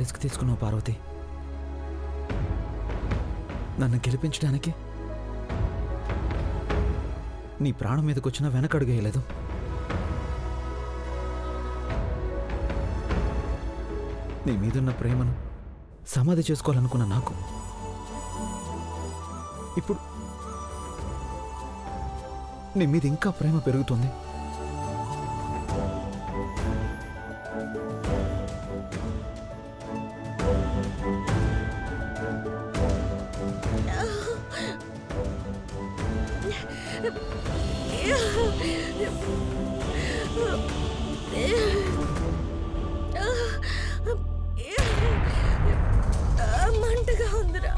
Risk తీసుకున్నావు పార్వతి. నన్ను గెలిపించడానికి నీ ప్రాణం మీదకి వచ్చినా వెనకడుగు వేయలేదు. నీ మీదున్న ప్రేమను సమాధి చేసుకోవాలనుకున్న నాకు ఇప్పుడు నీ మీద ఇంకా ప్రేమ పెరుగుతుంది. మంటగా ఉందిరా.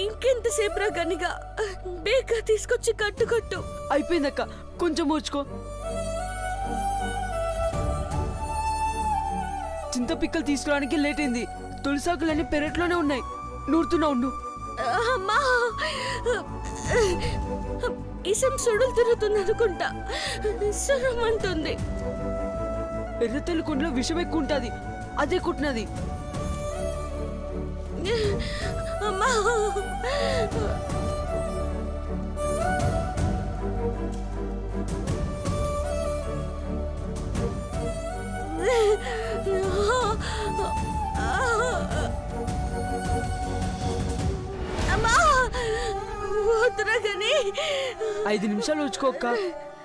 ఇంకెంతసేపురా గనిగా, బేగా తీసుకొచ్చి కట్టు. అయిపోయిందక్క, కొంచెం ఓర్చుకో. చింతపిక్కలు తీసుకురావడానికి లేట్ అయింది. తులసాకులన్నీ పెరట్లోనే ఉన్నాయి. నూరుతున్నా ఉండు. అమ్మా, ఇసం సుడులు తిరుగుతుంది అనుకుంటా. సురమంటుంది. ఎర్రతెల్లి కుండలో విషం ఎక్కువ ఉంటుంది, అదే కుట్టినది. అమ్మా, వద్దురాగాని 5 నిమిషాలు ఉంచుకోక్క.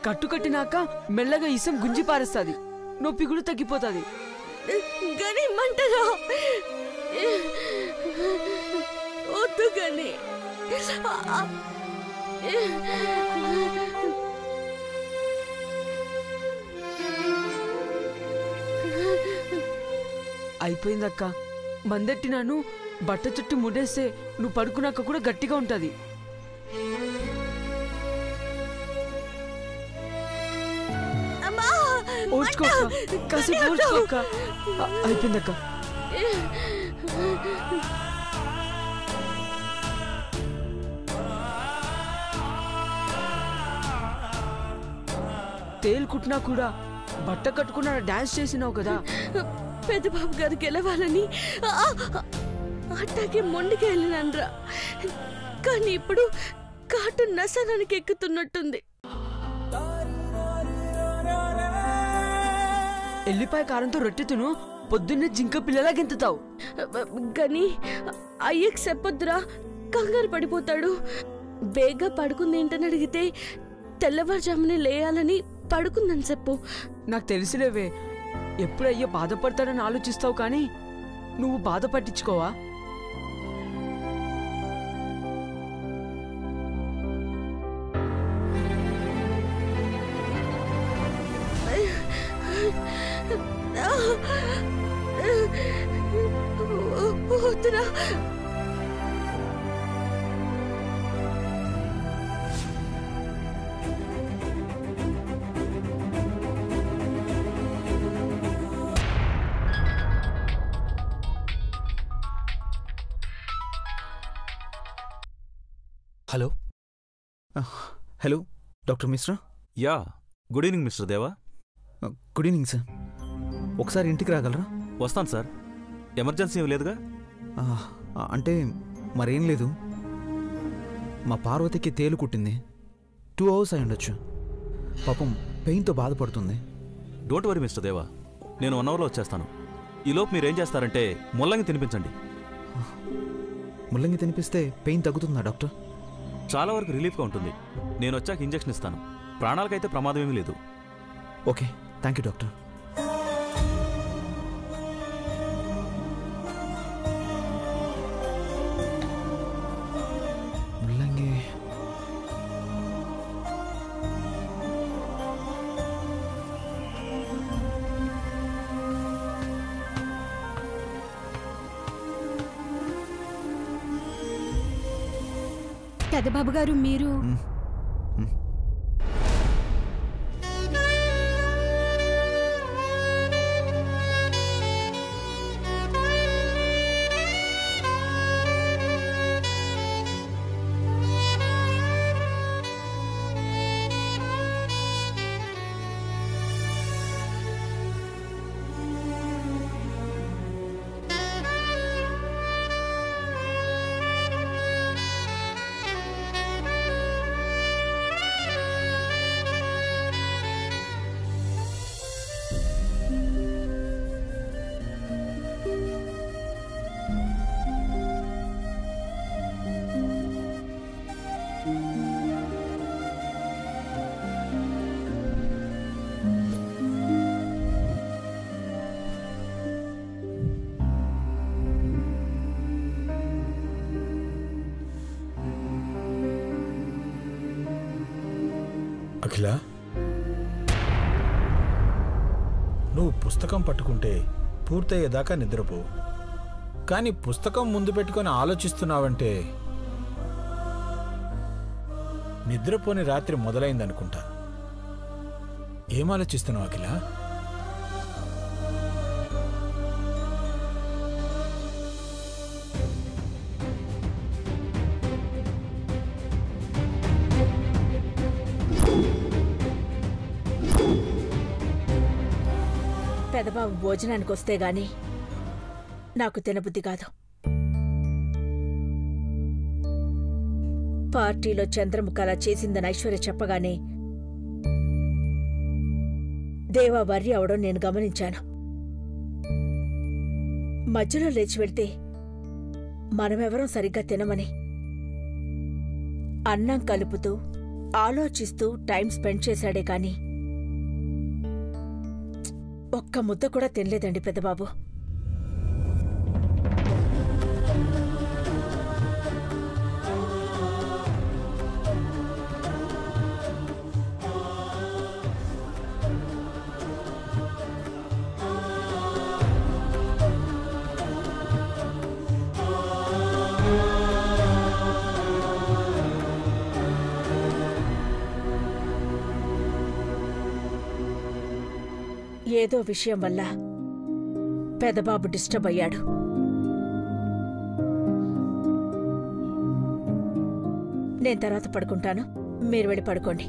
కట్టు కట్టినాక మెల్లగా ఇసం గుంజి పారేస్తుంది. నొప్పి కూడా తగ్గిపోతుంది. గని మంటగా వద్దు గని. అయిపోయిందక్క. మందెట్టినాను, బట్ట చుట్టూ ముడేస్తే నువ్వు పడుకున్నాక కూడా గట్టిగా ఉంటుంది. ఓర్చుకోక్క, కాసేపు ఓర్చుకోక్క. అయిపోయిందక్క. తేలుకుట్టినా కూడా బట్ట కట్టుకున్నా డాన్స్ చేసినావు కదా. పెద్దబాబు గారు గెలవాలని అట్టాగే మొండికి వెళ్ళినరా. కానీ ఇప్పుడు కాటు నసనానికి ఎక్కుతున్నట్టుంది. ఎల్లిపాయ కారంతో రొట్టె తిను, పొద్దున్నే జింక పిల్లలా గెంతుతావు. కానీ అయ్యకి చెప్పొద్దురా, కంగారు పడిపోతాడు. బేగా పడుకుంది ఏంటని అడిగితే తెల్లవారుజామునే లేయాలని పడుకుందని చెప్పు. నాకు తెలిసిలేవే, ఎప్పుడయ్యో బాధపడతాడని ఆలోచిస్తావు, కానీ నువ్వు బాధ పట్టించుకోవా? వద్దురా. Hello hello, doctor Mishra. Yeah, good evening mister Deva. Good evening sir. ఒకసారి ఇంటికి రాగలరా? వస్తాను సార్. ఎమర్జెన్సీ ఏం లేదుగా? అంటే మరేం లేదు, మా పార్వతికి తేలు కుట్టింది. 2 hours అయి ఉండొచ్చు. పాపం పెయిన్తో బాధపడుతుంది. డోంట్ వరీ మిస్టర్ దేవా, నేను 1 hourలో వచ్చేస్తాను. ఈలోపు మీరేం చేస్తారంటే ముల్లంగి తినిపించండి. ముల్లంగి తినిపిస్తే పెయిన్ తగ్గుతుందా డాక్టర్? చాలా వరకు రిలీఫ్గా ఉంటుంది. నేను వచ్చాక ఇంజెక్షన్ ఇస్తాను. ప్రాణాలకైతే ప్రమాదం ఏమీ లేదు. Okay, thank you doctor. ముల్లంగి పెదబాబు గారు మీరు అఖిల, నువ్వు పుస్తకం పట్టుకుంటే పూర్తయ్యేదాకా నిద్రపో. కానీ పుస్తకం ముందు పెట్టుకొని ఆలోచిస్తున్నావంటే నిద్రపోని రాత్రి మొదలైందనుకుంటా. ఏం ఆలోచిస్తున్నావు అఖిల? పెదబాబు భోజనానికి వస్తే గాని నాకు తినబుద్ధి కాదు. పార్టీలో చంద్రముఖ అలా చేసిందని ఐశ్వర్య చెప్పగానే దేవా వర్రి అవడం నేను గమనించాను. మధ్యలో లేచి వెళ్తే మనమెవరం సరిగ్గా తినమని అన్నం కలుపుతూ ఆలోచిస్తూ టైం స్పెండ్ చేశాడే కాని ఒక్క ముద్ద కూడా తినలేదండి పెద్దబాబు. ఏదో విషయం వల్ల పెదబాబు డిస్టర్బ్ అయ్యాడు. నేను తర్వాత పడుకుంటాను, మీరు వెళ్ళి పడుకోండి.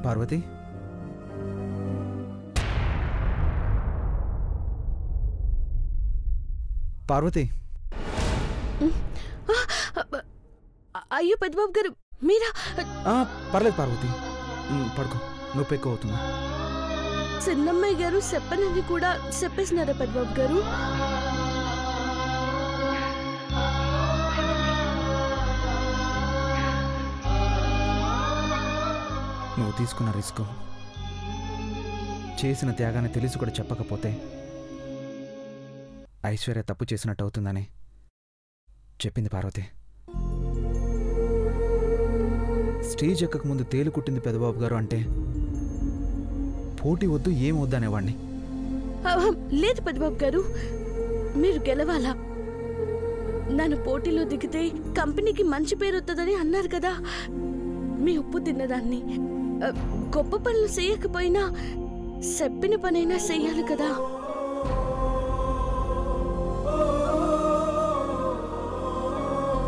పార్వతి, పార్వతి. అయ్యో పెద్దబాబు గారు మీరా? పర్లేదు పార్వతి, పడుకో. నొప్పి ఎక్కువ అవుతుందా? చిన్నమ్మాయి గారు చెప్పనని కూడా చెప్పేసినారా పెద్దబాబు గారు? నువ్వు తీసుకున్న రిస్క్, చేసిన త్యాగాన్ని తెలిసి కూడా చెప్పకపోతే ఐశ్వర్య తప్పు చేసినట్టు అవుతుందని చెప్పింది పార్వతి. స్టేజ్ ఎక్కక ముందు తేలు కుట్టింది పెదబాబు గారు అంటే పోటీ వద్దు, ఏం వద్దు అనేవాడిని. లేదు పెద్దబాబు గారు, మీరు గెలవాలా. నన్ను పోటీలో దిగితే కంపెనీకి మంచి పేరు వస్తుందని అన్నారు కదా. మీ ఉప్పు తిన్నదాన్ని. గొప్ప పనులు చేయకపోయినా చెప్పిన పనైనా చెయ్యాలి కదా.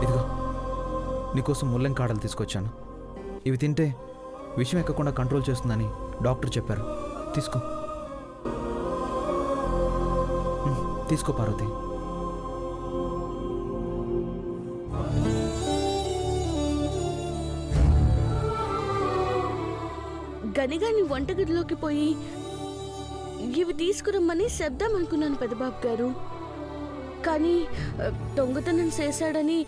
ఇదిగో నీకోసం ముల్లం కాడలు తీసుకొచ్చాను. ఇవి తింటే విషం ఎక్కకుండా కంట్రోల్ చేస్తుందని డాక్టర్ చెప్పారు. తీసుకో, తీసుకో పార్వతి. గనిగాని వంటగదిలోకి పోయి ఇవి తీసుకురమ్మని చెప్దామనుకున్నాను పెద్దబాబు గారు. కానీ దొంగతనం చేశాడని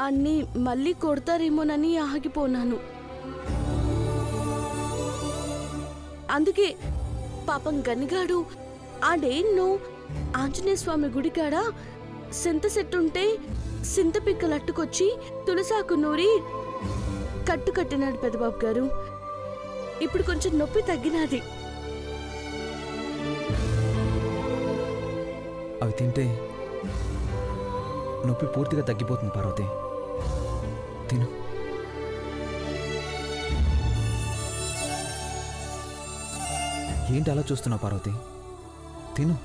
అన్ని మళ్ళీ కొడతారేమోనని ఆగిపోనాను. అందుకే పాపం గనిగాడు ఆడేన్నో ఆంజనేయ స్వామి గుడికాడ సింత సెట్టుంటే సింత పిక్కలు అట్టుకొచ్చి తులసాకు నూరి కట్టు కట్టినాడు పెద్దబాబు గారు. ఇప్పుడు కొంచెం నొప్పి తగ్గినది. అవి తింటే నొప్పి పూర్తిగా తగ్గిపోతుంది పార్వతి. తిను. ఏంటి అలా చూస్తున్నావు పార్వతి? తిను.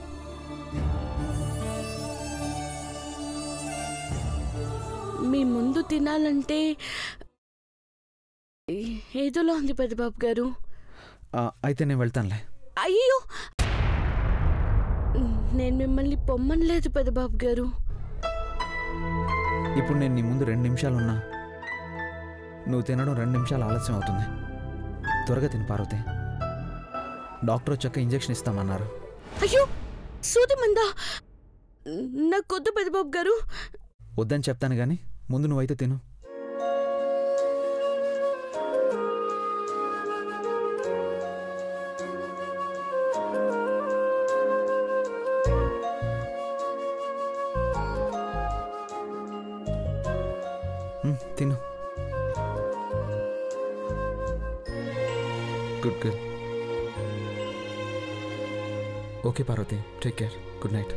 మీ ముందు తినాలంటే ఏదోలా ఉంది పెద్దబాబు గారు. అయితే నేను వెళ్తానులే. అయ్యో, నేను మిమ్మల్ని పొమ్మనలేదు పెద్దబాబు గారు. ఇప్పుడు నేను నీ ముందు 2 నిమిషాలు ఉన్నా నువ్వు తినడం 2 నిమిషాలు ఆలస్యం అవుతుంది. త్వరగా తిను పార్వతి. డాక్టర్ వచ్చాక ఇంజెక్షన్ ఇస్తామన్నారు. అయ్యో, సూది మందా? నాకొద్దు పెద్దబాబు గారు. వద్దని చెప్తాను కానీ ముందు నువ్వైతే తిను. తిను. Good good. Okay Parvati, take care. Good night.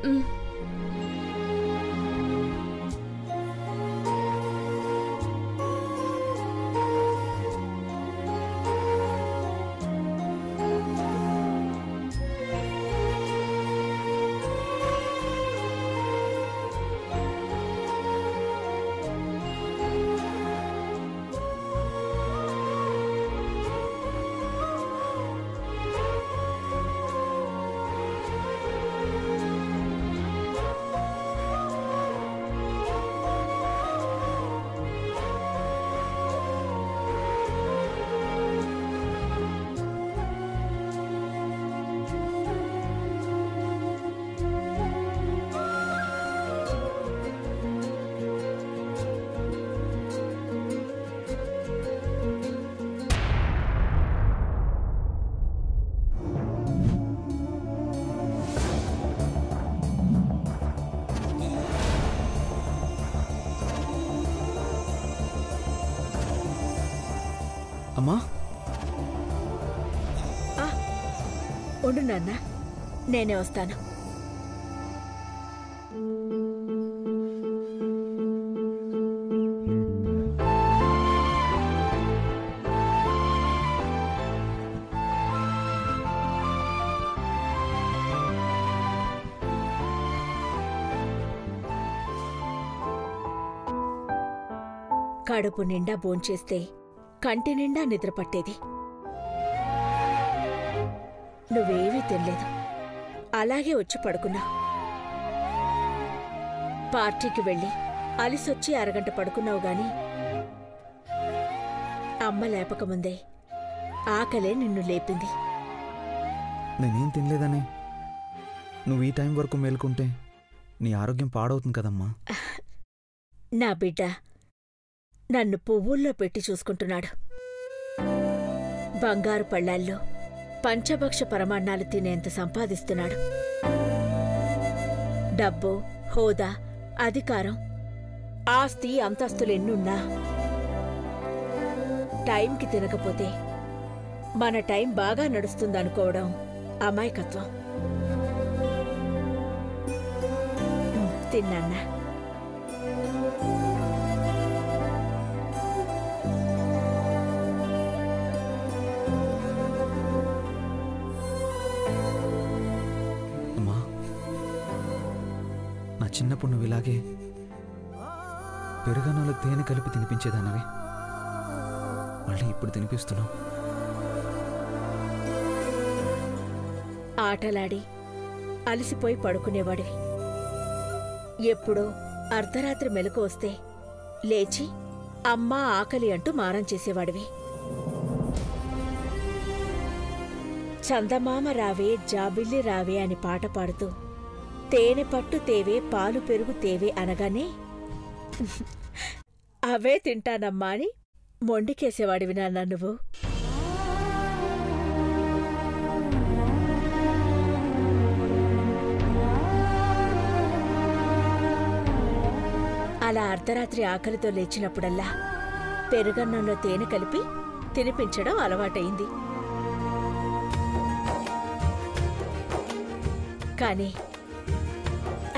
అమ్మా, ఉండు నాన్న, నేనే వస్తాను. కడుపు నిండా భోంచేస్తే కంటి నిండా నిద్రపట్టేది. నువ్వేమీ తినలేదు, అలాగే వచ్చి పడుకున్నా. పార్టీకి వెళ్ళి అలిసొచ్చి అరగంట పడుకున్నావు గాని అమ్మ లేపకముందే ఆకలే నిన్ను లేపింది. నేనేం తినలేదని నువ్వు ఈ టైం వరకు మేలుకుంటే నీ ఆరోగ్యం పాడవుతుంది కదమ్మా. నా బిడ్డ నన్ను పువ్వుల్లో పెట్టి చూసుకుంటున్నాడు. బంగారు పళ్ళాల్లో పంచభక్ష పరమాన్నాలు తినేంత సంపాదిస్తున్నాడు. డబ్బు, హోదా, అధికారం, ఆస్తి, అంతస్తులెన్నున్నా టైంకి తినకపోతే మన టైం బాగా నడుస్తుందనుకోవడం అమాయకత్వం. తిన్నాన్నా? చిన్నప్పుడు నువ్వు ఇలాగే పెరుగన్నంలో తేనె కలిపి తినిపించేదానివి. మళ్ళీ ఇప్పుడు తినిపిస్తున్నావు. ఆటలాడి అలసిపోయి పడుకునేవాడివి. ఎప్పుడో అర్ధరాత్రి మెలకు వస్తే లేచి అమ్మా ఆకలి అంటూ మారం చేసేవాడివి. చందమామ రావే జాబిల్లి రావే అని పాట పాడుతూ తేనె పట్టు తేవే పాలు పెరుగు తేవే అనగానే అవే తింటానమ్మా అని మొండికేసేవాడివి నాన్న నువ్వు. అలా అర్ధరాత్రి ఆకలితో లేచినప్పుడల్లా పెరుగన్నంలో తేనె కలిపి తినిపించడం అలవాటైంది. కాని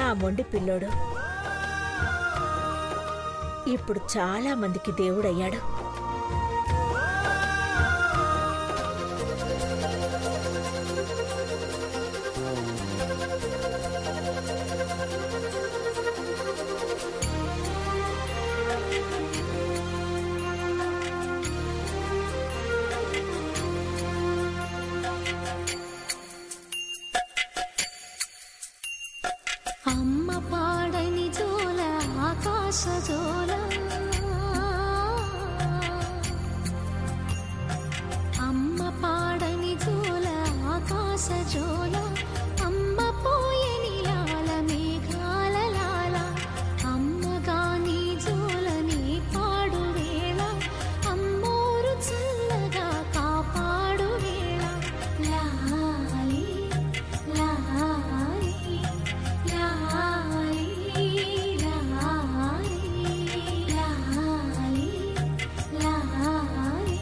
ఆ మొండి పిల్లోడు ఇప్పుడు చాలా మందికి దేవుడయ్యాడు. అమ్మ పాడని జోల ఆకాశ జోల, అమ్మ పాడని జోల ఆకాశ జోల, అమ్మ పోయని లాల మేఘాల లాల, అమ్మగాని జోలని పాడు వేళ, అమ్మోరు చల్లగా కాపాడు వేళ, లాలి లాలి లాలి లాలి లాలి లాలి.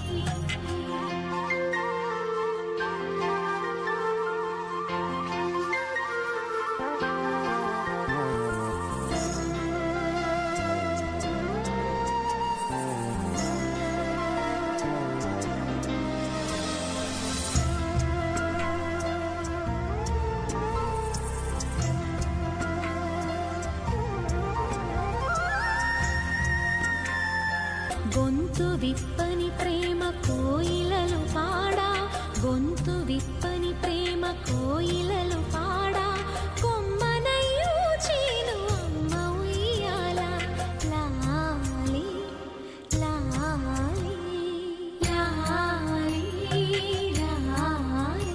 గొంతు విప్పని ప్రేమ కోయిలలు పాడా, గొంతు విప్పని ప్రేమ కోయిలలు పాడా, కొమ్మనయ్యూ చీను అమ్మ ఉయ్యాల, లాలి లాలి లాలి లాలి.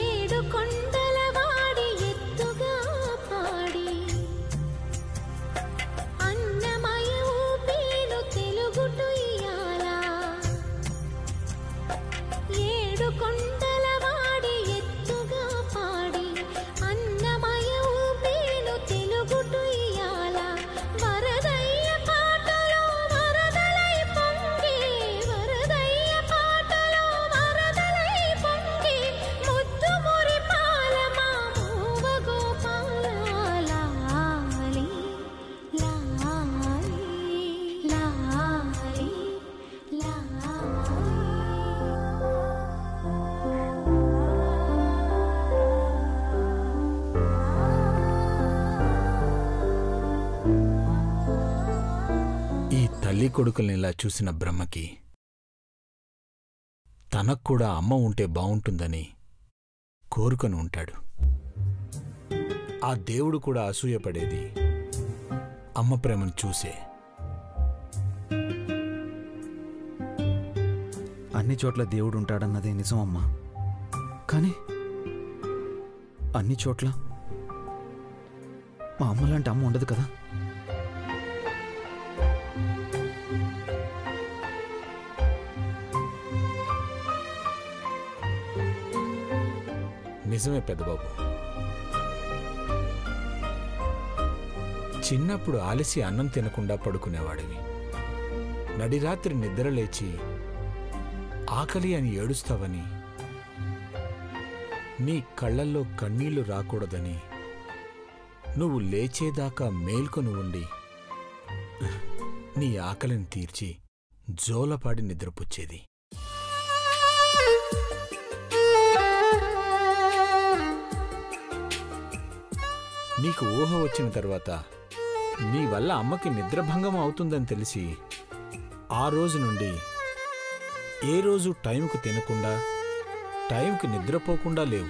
ఏడు కొండల వాడి ఎత్తుగా పాడి, అన్నమయ ఊపేను తెలుగుటు ఇయ్యాల, ఏడు కొండల వాడి ఎత్తుగా పాడి, అన్నమయ ఊపేను తెలుగుటు ఇయ్యాల, వరదయ్య పాటలో వరదలై పొంగి, వరదయ్య పాటలో వరదలై పొంగి, ముద్దు మురి పాలమా మూవ గోపాల, లాలి లాలి లాలి ఈ తల్లి కొడుకుల్ని ఇలా చూసిన బ్రహ్మకి తనక్కూడా అమ్మ ఉంటే బావుంటుందని కోరుకొని ఉంటాడు. ఆ దేవుడు కూడా అసూయపడేది అమ్మ ప్రేమను చూసే. అన్ని చోట్ల దేవుడు ఉంటాడన్నదే నిజం అమ్మా, కానీ అన్ని చోట్ల మా అమ్మ లాంటి అమ్మ ఉండదు కదా. నిజమే పెద్దబాబు. చిన్నప్పుడు ఆలసి అన్నం తినకుండా పడుకునేవాడివి. నడిరాత్రి నిద్రలేచి ఆకలి అని ఏడుస్తావని, నీ కళ్ళల్లో కన్నీళ్లు రాకూడదని నువ్వు లేచేదాకా మేల్కొని ఉండి నీ ఆకలిని తీర్చి జోలపాడి నిద్రపుచ్చేది. నీకు ఊహ వచ్చిన తర్వాత నీ వల్ల అమ్మకి నిద్రభంగం అవుతుందని తెలిసి ఆ రోజు నుండి ఏ రోజు టైంకు తినకుండా టైంకి నిద్రపోకుండా లేవు.